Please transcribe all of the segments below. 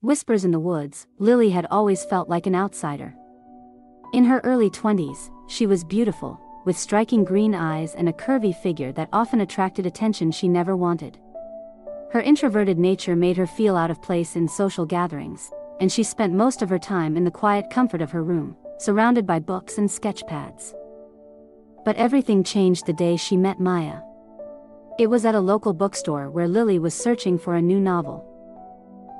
Whispers in the Woods, Lily had always felt like an outsider. In her early 20s, she was beautiful, with striking green eyes and a curvy figure that often attracted attention she never wanted. Her introverted nature made her feel out of place in social gatherings, and she spent most of her time in the quiet comfort of her room, surrounded by books and sketchpads. But everything changed the day she met Maya. It was at a local bookstore where Lily was searching for a new novel.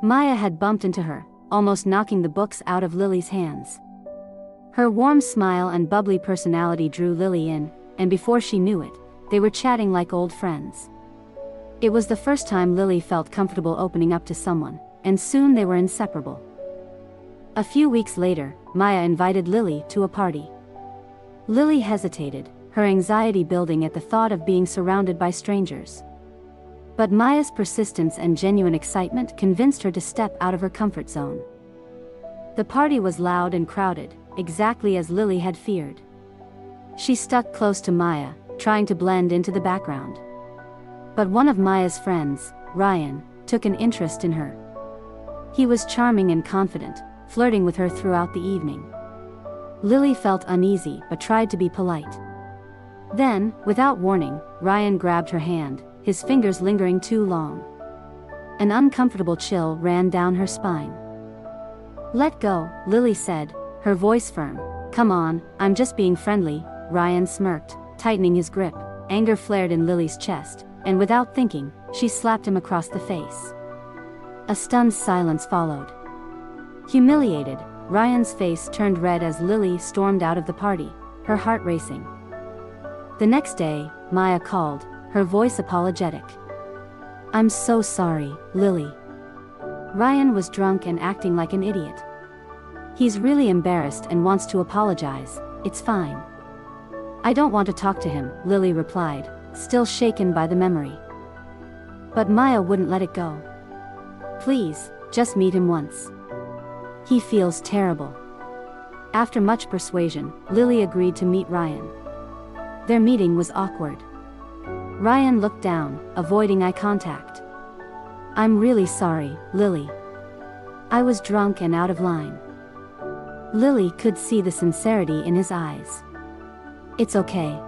Maya had bumped into her, almost knocking the books out of Lily's hands. Her warm smile and bubbly personality drew Lily in, and before she knew it, they were chatting like old friends. It was the first time Lily felt comfortable opening up to someone, and soon they were inseparable. A few weeks later, Maya invited Lily to a party. Lily hesitated, her anxiety building at the thought of being surrounded by strangers. But Maya's persistence and genuine excitement convinced her to step out of her comfort zone. The party was loud and crowded, exactly as Lily had feared. She stuck close to Maya, trying to blend into the background. But one of Maya's friends, Ryan, took an interest in her. He was charming and confident, flirting with her throughout the evening. Lily felt uneasy but tried to be polite. Then, without warning, Ryan grabbed her hand, his fingers lingering too long. An uncomfortable chill ran down her spine. "Let go," Lily said, her voice firm. "Come on, I'm just being friendly." Ryan smirked, tightening his grip. Anger flared in Lily's chest, and without thinking, she slapped him across the face. A stunned silence followed. Humiliated, Ryan's face turned red as Lily stormed out of the party, her heart racing. The next day, Maya called, her voice apologetic. "I'm so sorry, Lily. Ryan was drunk and acting like an idiot. He's really embarrassed and wants to apologize. It's fine." "I don't want to talk to him," Lily replied, still shaken by the memory. But Maya wouldn't let it go. "Please, just meet him once. He feels terrible." After much persuasion, Lily agreed to meet Ryan. Their meeting was awkward. Ryan looked down, avoiding eye contact. "I'm really sorry, Lily. I was drunk and out of line." Lily could see the sincerity in his eyes. "It's okay.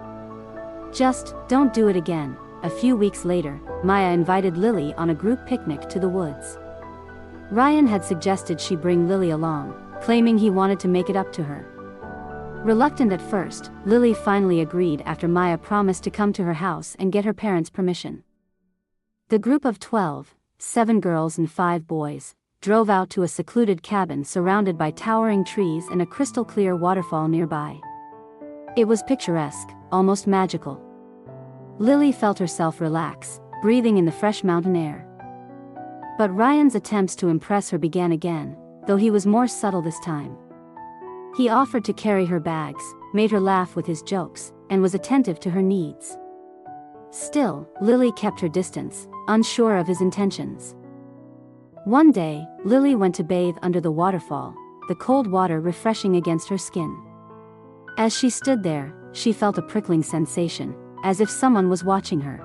Just, don't do it again." A few weeks later, Maya invited Lily on a group picnic to the woods. Ryan had suggested she bring Lily along, claiming he wanted to make it up to her. Reluctant at first, Lily finally agreed after Maya promised to come to her house and get her parents' permission. The group of 12, 7 girls and 5 boys, drove out to a secluded cabin surrounded by towering trees and a crystal-clear waterfall nearby. It was picturesque, almost magical. Lily felt herself relax, breathing in the fresh mountain air. But Ryan's attempts to impress her began again, though he was more subtle this time. He offered to carry her bags, made her laugh with his jokes, and was attentive to her needs. Still, Lily kept her distance, unsure of his intentions. One day, Lily went to bathe under the waterfall, the cold water refreshing against her skin. As she stood there, she felt a prickling sensation, as if someone was watching her.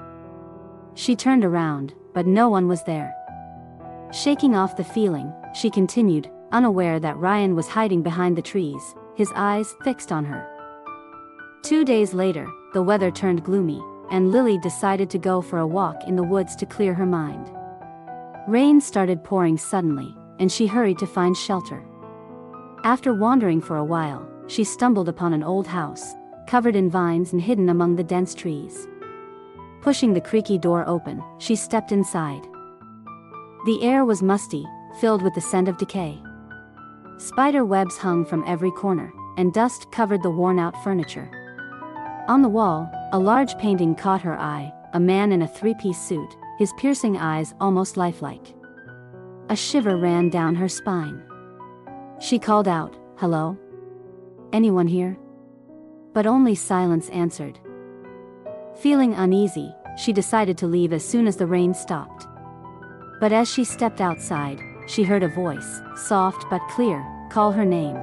She turned around, but no one was there. Shaking off the feeling, she continued, unaware that Ryan was hiding behind the trees, his eyes fixed on her. 2 days later, the weather turned gloomy, and Lily decided to go for a walk in the woods to clear her mind. Rain started pouring suddenly, and she hurried to find shelter. After wandering for a while, she stumbled upon an old house, covered in vines and hidden among the dense trees. Pushing the creaky door open, she stepped inside. The air was musty, filled with the scent of decay. Spider webs hung from every corner, and dust covered the worn-out furniture. On the wall, a large painting caught her eye, a man in a 3-piece suit, his piercing eyes almost lifelike. A shiver ran down her spine. She called out, "Hello? Anyone here?" But only silence answered. Feeling uneasy, she decided to leave as soon as the rain stopped. But as she stepped outside, she heard a voice, soft but clear, call her name.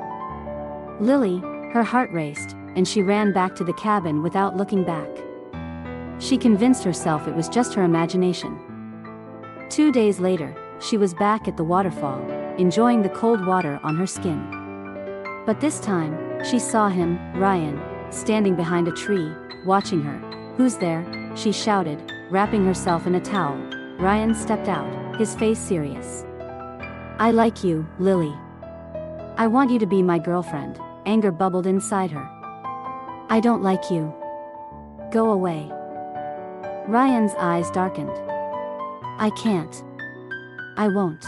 Lily. Her heart raced, and she ran back to the cabin without looking back. She convinced herself it was just her imagination. 2 days later, she was back at the waterfall, enjoying the cold water on her skin. But this time, she saw him, Ryan, standing behind a tree, watching her. "Who's there?" she shouted, wrapping herself in a towel. Ryan stepped out, his face serious. "I like you, Lily. I want you to be my girlfriend." Anger bubbled inside her. "I don't like you. Go away." Ryan's eyes darkened. "I can't. I won't."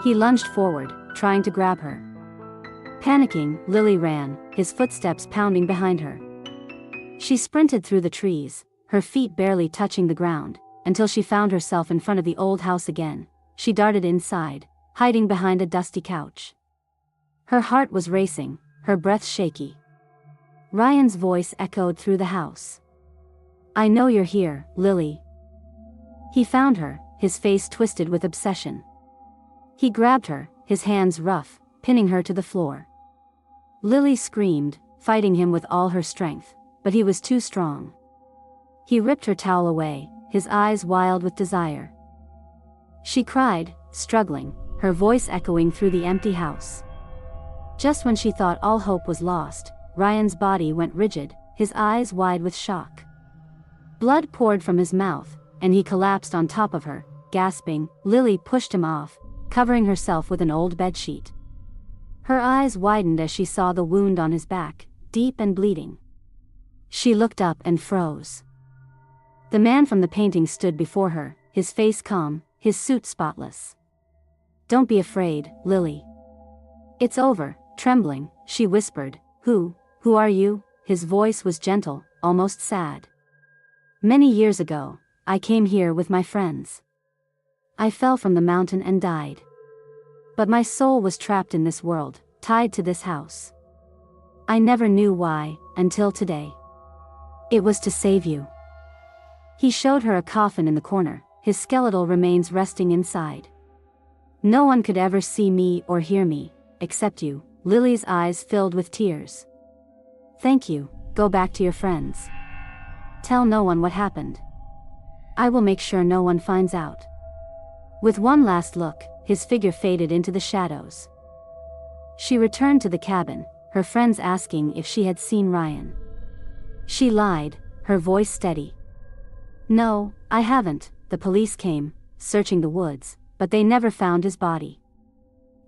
He lunged forward, trying to grab her. Panicking, Lily ran, his footsteps pounding behind her. She sprinted through the trees, her feet barely touching the ground, until she found herself in front of the old house again. She darted inside, hiding behind a dusty couch. Her heart was racing, her breath shaky. Ryan's voice echoed through the house. "I know you're here, Lily." He found her, his face twisted with obsession. He grabbed her, his hands rough, pinning her to the floor. Lily screamed, fighting him with all her strength, but he was too strong. He ripped her towel away, his eyes wild with desire. She cried, struggling, her voice echoing through the empty house. Just when she thought all hope was lost, Ryan's body went rigid, his eyes wide with shock. Blood poured from his mouth, and he collapsed on top of her, gasping. Lily pushed him off, covering herself with an old bedsheet. Her eyes widened as she saw the wound on his back, deep and bleeding. She looked up and froze. The man from the painting stood before her, his face calm, his suit spotless. "Don't be afraid, Lily. It's over." Trembling, she whispered, Who are you?" His voice was gentle, almost sad. "Many years ago, I came here with my friends. I fell from the mountain and died. But my soul was trapped in this world, tied to this house. I never knew why, until today. It was to save you." He showed her a coffin in the corner, his skeletal remains resting inside. "No one could ever see me or hear me, except you." Lily's eyes filled with tears. "Thank you, go back to your friends. Tell no one what happened. I will make sure no one finds out." With one last look, his figure faded into the shadows. She returned to the cabin, her friends asking if she had seen Ryan. She lied, her voice steady. "No, I haven't." The police came, searching the woods, but they never found his body.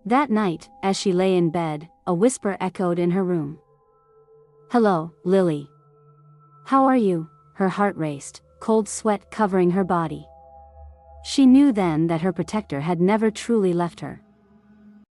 That night, as she lay in bed, a whisper echoed in her room. "Hello, Lily. How are you?" Her heart raced, cold sweat covering her body. She knew then that her protector had never truly left her.